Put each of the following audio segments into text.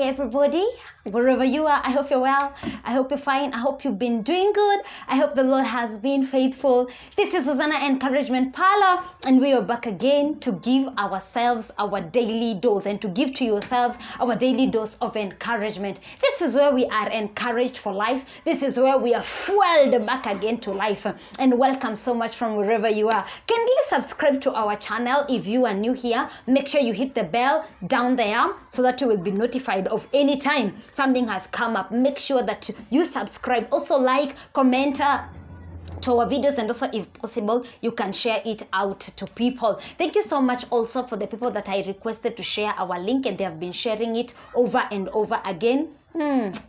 everybody, wherever you are. I hope you're well. I hope you're fine. I hope you've been doing good. I hope the Lord has been faithful. This is Susanna Encouragement Parlor, and we are back again to give ourselves our daily dose and to give to yourselves our daily dose of encouragement. This is where we are encouraged for life. This is where we are fueled back again to life. And welcome so much from wherever you are. Kindly subscribe to our channel if you are new here. Make sure you hit the bell down there so that you will be notified of any time something has come up. Make sure that you subscribe. Also like, comment to our videos, and also if possible you can share it out to people. Thank you so much also for the people that I requested to share our link, and they have been sharing it over and over again.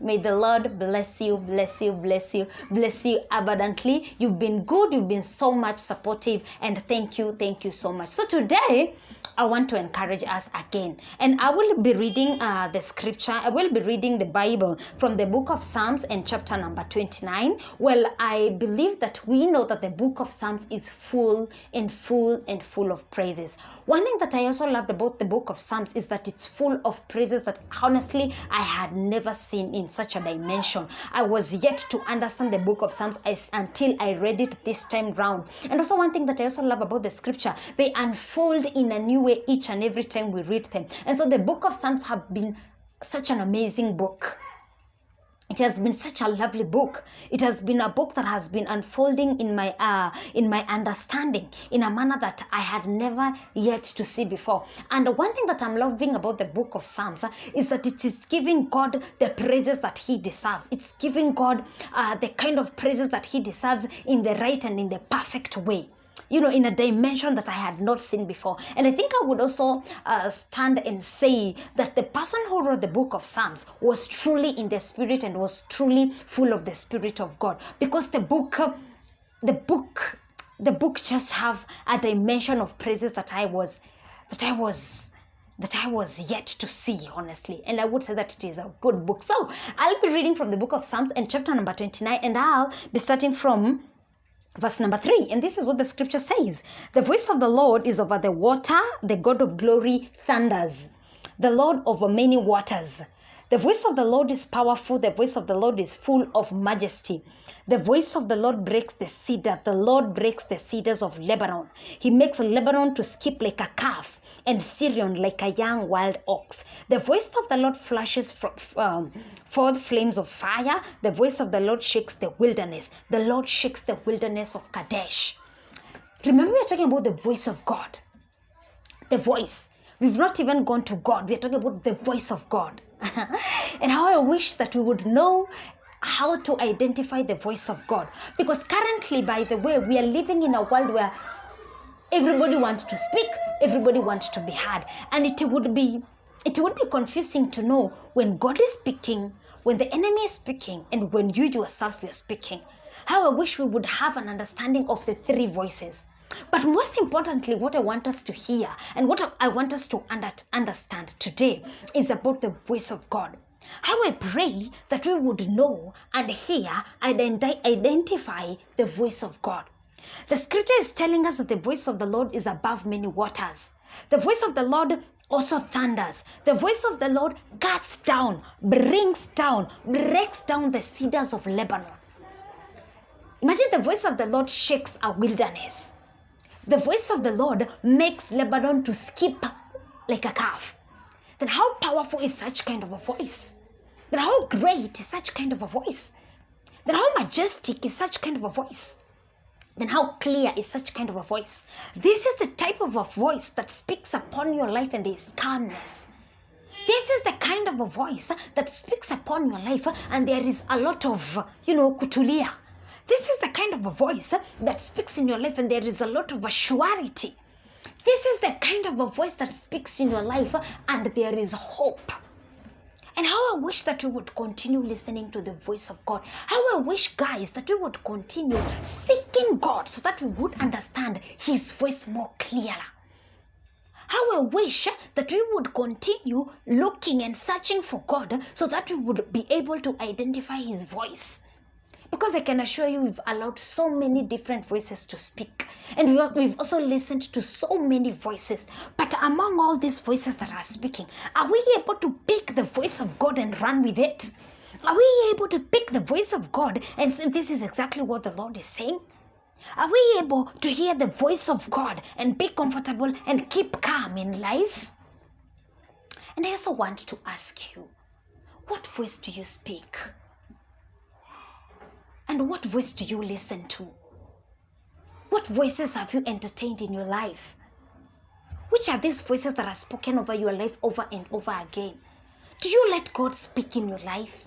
May the Lord bless you, bless you, bless you, bless you abundantly. You've been good, you've been so much supportive, and thank you so much. So today I want to encourage us again, and I will be reading the scripture. I will be reading the Bible from the book of Psalms and chapter number 29. Well, I believe that we know that the book of Psalms is full of praises. One thing that I also loved about the book of Psalms is that it's full of praises that honestly I had never seen in such a dimension. I was yet to understand the book of Psalms until I read it this time round. And also one thing that I also love about the scripture, they unfold in a new way each and every time we read them. And so the book of Psalms have been such an amazing book. It has been such a lovely book. It has been a book that has been unfolding in my understanding in a manner that I had never yet to see before. And one thing that I'm loving about the book of Psalms is that it is giving God the praises that he deserves. It's giving God the kind of praises that he deserves in the right and in the perfect way, you know, in a dimension that I had not seen before. And I think I would also stand and say that the person who wrote the book of Psalms was truly in the spirit and was truly full of the Spirit of God, because the book just have a dimension of praises that I was yet to see, honestly. And I would say that it is a good book. So I'll be reading from the book of Psalms and chapter number 29, and I'll be starting from verse number 3, and this is what the scripture says. The voice of the Lord is over the water, the God of glory thunders, the Lord over many waters. The voice of the Lord is powerful, the voice of the Lord is full of majesty. The voice of the Lord breaks the cedar, the Lord breaks the cedars of Lebanon. He makes Lebanon to skip like a calf, and Syrian like a young wild ox. The voice of the Lord flashes forth flames of fire. The voice of the Lord shakes the wilderness. The Lord shakes the wilderness of Kadesh. Remember, we are talking about the voice of God. The voice. We've not even gone to God. We are talking about the voice of God. And how I wish that we would know how to identify the voice of God. Because currently, by the way, we are living in a world where everybody wants to speak, everybody wants to be heard. And it would be confusing to know when God is speaking, when the enemy is speaking, and when you yourself are speaking. How I wish we would have an understanding of the three voices. But most importantly, what I want us to hear and what I want us to understand today is about the voice of God. How I pray that we would know and hear and identify the voice of God. The scripture is telling us that the voice of the Lord is above many waters. The voice of the Lord also thunders. The voice of the Lord cuts down, breaks down the cedars of Lebanon. Imagine the voice of the Lord shakes a wilderness. The voice of the Lord makes Lebanon to skip like a calf. Then how powerful is such kind of a voice? Then how great is such kind of a voice? Then how majestic is such kind of a voice? Then how clear is such kind of a voice? This is the type of a voice that speaks upon your life and there is calmness. This is the kind of a voice that speaks upon your life and there is a lot of, kutulia. This is the kind of a voice that speaks in your life and there is a lot of assurity. This is the kind of a voice that speaks in your life and there is hope. And how I wish that we would continue listening to the voice of God. How I wish, guys, that we would continue seeking God so that we would understand his voice more clearly. How I wish that we would continue looking and searching for God so that we would be able to identify his voice. Because I can assure you, we've allowed so many different voices to speak. And we've also listened to so many voices. But among all these voices that are speaking, are we able to pick the voice of God and run with it? Are we able to pick the voice of God and say, this is exactly what the Lord is saying? Are we able to hear the voice of God and be comfortable and keep calm in life? And I also want to ask you, what voice do you speak? And what voice do you listen to? What voices have you entertained in your life? Which are these voices that are spoken over your life over and over again? Do you let God speak in your life?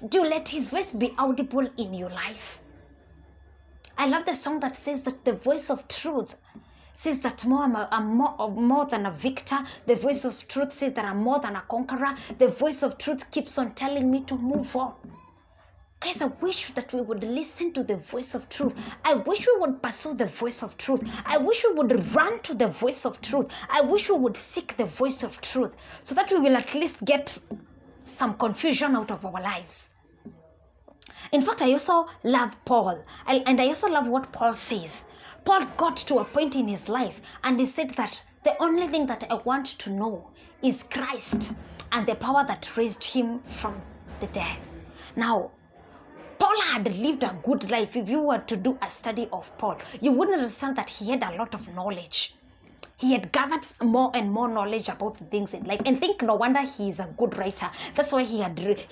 Do you let His voice be audible in your life? I love the song that says that the voice of truth says that I'm more than a victor. The voice of truth says that I'm more than a conqueror. The voice of truth keeps on telling me to move on. Guys, I wish that we would listen to the voice of truth. I wish we would pursue the voice of truth. I wish we would run to the voice of truth. I wish we would seek the voice of truth so that we will at least get some confusion out of our lives. In fact, I also love Paul. And I also love what Paul says. Paul got to a point in his life and he said that the only thing that I want to know is Christ and the power that raised him from the dead. Now, Paul had lived a good life. If you were to do a study of Paul, you wouldn't understand that he had a lot of knowledge. He had gathered more and more knowledge about the things in life. And think no wonder he is a good writer. That's why he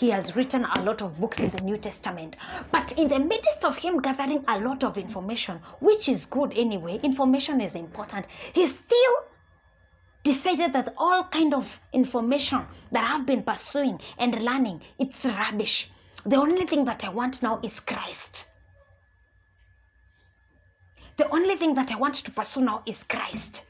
has written a lot of books in the New Testament. But in the midst of him gathering a lot of information, which is good anyway, information is important, he still decided that all kind of information that I've been pursuing and learning, it's rubbish. The only thing that I want now is Christ. The only thing that I want to pursue now is Christ.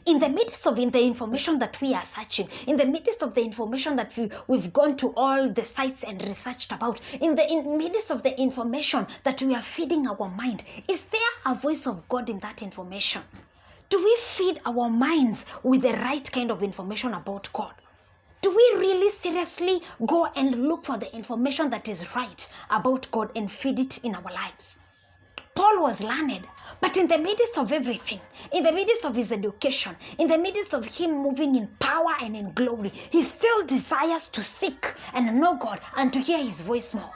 In the midst of the information that we are searching, in the midst of the information that we've gone to all the sites and researched about, in the midst of the information that we are feeding our mind, is there a voice of God in that information? Do we feed our minds with the right kind of information about God? Do we really seriously go and look for the information that is right about God and feed it in our lives? Paul was learned, but in the midst of everything, in the midst of his education, in the midst of him moving in power and in glory, he still desires to seek and know God and to hear his voice more.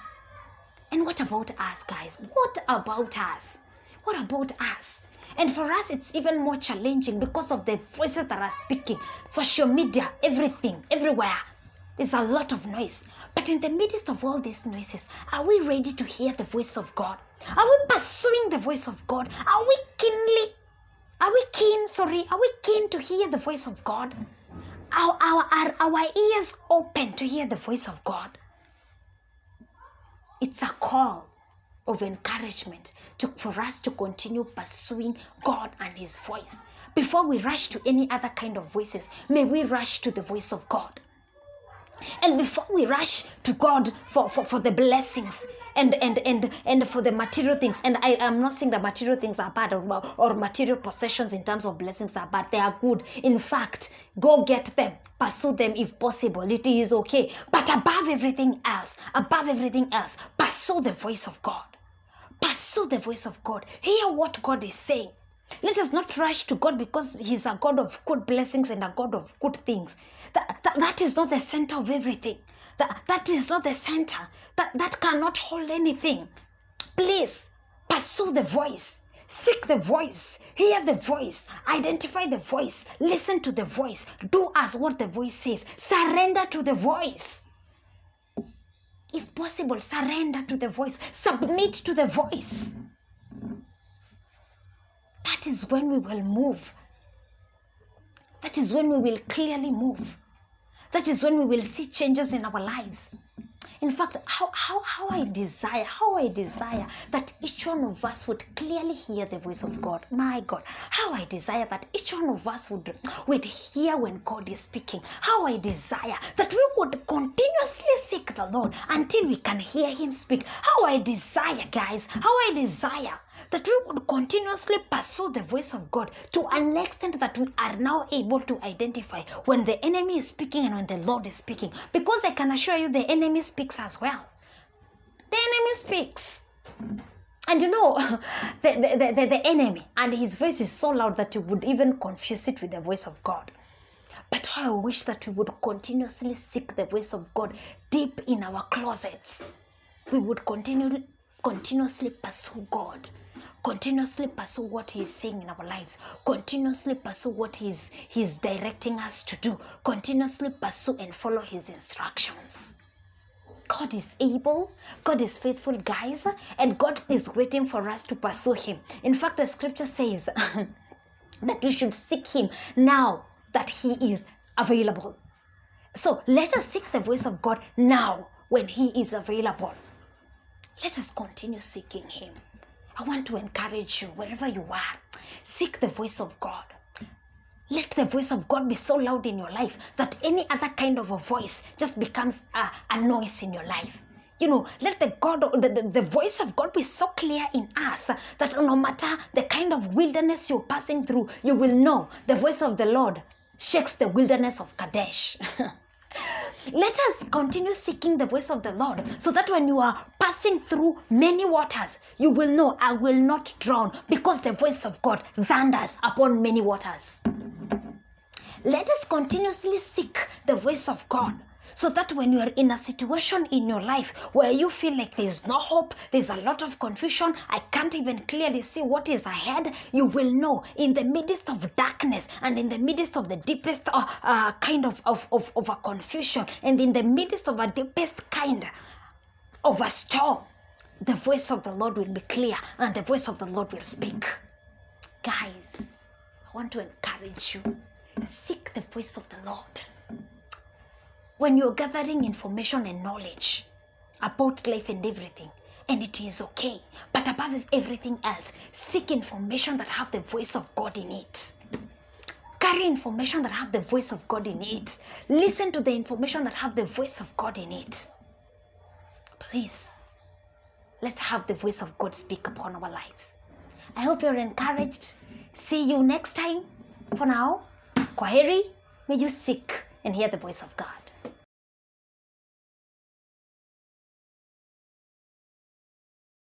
And what about us, guys? What about us? What about us? And for us, it's even more challenging because of the voices that are speaking. Social media, everything, everywhere. There's a lot of noise. But in the midst of all these noises, are we ready to hear the voice of God? Are we pursuing the voice of God? Are we keen to hear the voice of God? Are our ears open to hear the voice of God? It's a call of encouragement for us to continue pursuing God and His voice. Before we rush to any other kind of voices, may we rush to the voice of God. And before we rush to God for the blessings and for the material things, and I am not saying that material things are bad or material possessions in terms of blessings are bad. They are good. In fact, go get them, pursue them if possible. It is okay. But above everything else, pursue the voice of God. Pursue the voice of God. Hear what God is saying. Let us not rush to God because He's a God of good blessings and a God of good things. That is not the center of everything. That is not the center. That cannot hold anything. Please, pursue the voice. Seek the voice. Hear the voice. Identify the voice. Listen to the voice. Do as what the voice says. Surrender to the voice. If possible, surrender to the voice. Submit to the voice. That is when we will move. That is when we will clearly move. That is when we will see changes in our lives. In fact, how I desire that each one of us would clearly hear the voice of God. My God, how I desire that each one of us would hear when God is speaking. How I desire that we would continuously seek the Lord until we can hear Him speak. How I desire, guys, that we would continuously pursue the voice of God to an extent that we are now able to identify when the enemy is speaking and when the Lord is speaking. Because I can assure you the enemy speaks as well. the enemy speaks. And you know, the enemy, and his voice is so loud that you would even confuse it with the voice of God. But I wish that we would continuously seek the voice of God deep in our closets. We would continuously pursue God, continuously pursue what he is saying in our lives, continuously pursue what he's directing us to do, continuously pursue and follow his instructions. God is able, God is faithful, guys, and God is waiting for us to pursue him. In fact, the scripture says that we should seek him now that he is available. So let us seek the voice of God now when he is available. Let us continue seeking him. I want to encourage you, wherever you are, seek the voice of God. Let the voice of God be so loud in your life that any other kind of a voice just becomes a noise in your life. You know, let the voice of God be so clear in us that no matter the kind of wilderness you're passing through, you will know the voice of the Lord shakes the wilderness of Kadesh. Let us continue seeking the voice of the Lord so that when you are passing through many waters, you will know, I will not drown, because the voice of God thunders upon many waters. Let us continuously seek the voice of God so that when you are in a situation in your life where you feel like there's no hope, there's a lot of confusion, I can't even clearly see what is ahead, you will know in the midst of darkness and in the midst of the deepest kind of a confusion and in the midst of a deepest kind of a storm, the voice of the Lord will be clear and the voice of the Lord will speak. Guys, I want to encourage you. Seek the voice of the Lord. When you're gathering information and knowledge about life and everything, and it is okay, but above everything else, seek information that have the voice of God in it. Carry information that have the voice of God in it. Listen to the information that have the voice of God in it. Please, let's have the voice of God speak upon our lives. I hope you're encouraged. See you next time. For now, kwaheri. May you seek and hear the voice of God.